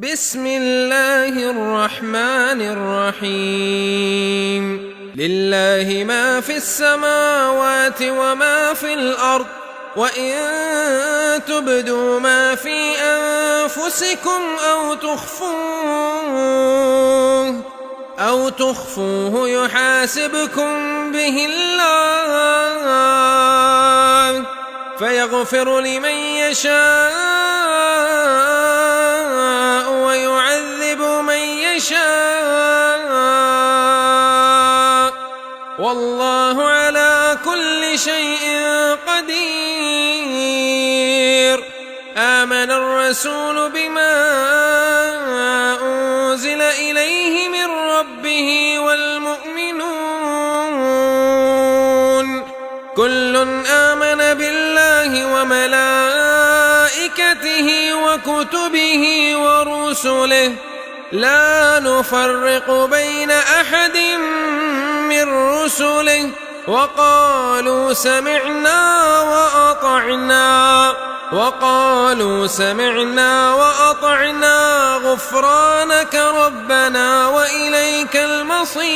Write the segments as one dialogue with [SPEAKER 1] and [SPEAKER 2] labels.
[SPEAKER 1] بسم الله الرحمن الرحيم لله ما في السماوات وما في الأرض وإن تبدوا ما في أنفسكم أو تخفوه يحاسبكم به الله فيغفر لمن يشاء ويعذب من يشاء والله على كل شيء قدير. آمن الرسول بما أنزل إليه من ربه والمؤمنون كل آمن بالله وملائكته وكتبه ورسله لا نفرق بين أحد من رسله وقالوا سمعنا وأطعنا غفرانك ربنا وإليك المصير.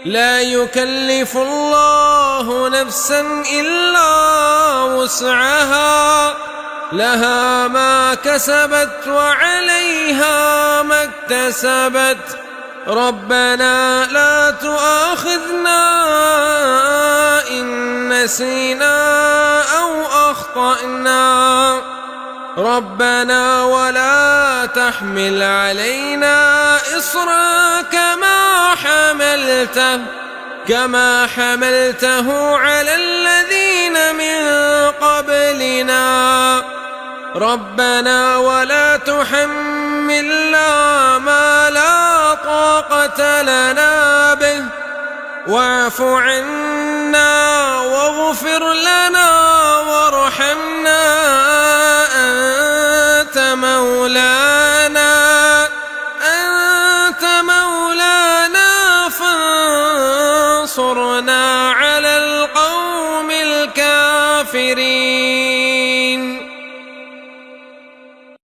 [SPEAKER 1] لا يكلف الله نفسا إلا وسعها لها ما كسبت وعليها ما اكتسبت ربنا لا تؤاخذنا إن نسينا أو أخطأنا ربنا ولا تحمل علينا إصرا كما حملته على الذين من قبلنا ربنا ولا تحملنا ما لا طاقة لنا به واعف عنا واغفر لنا وارحمنا أنت مولانا فانصرنا على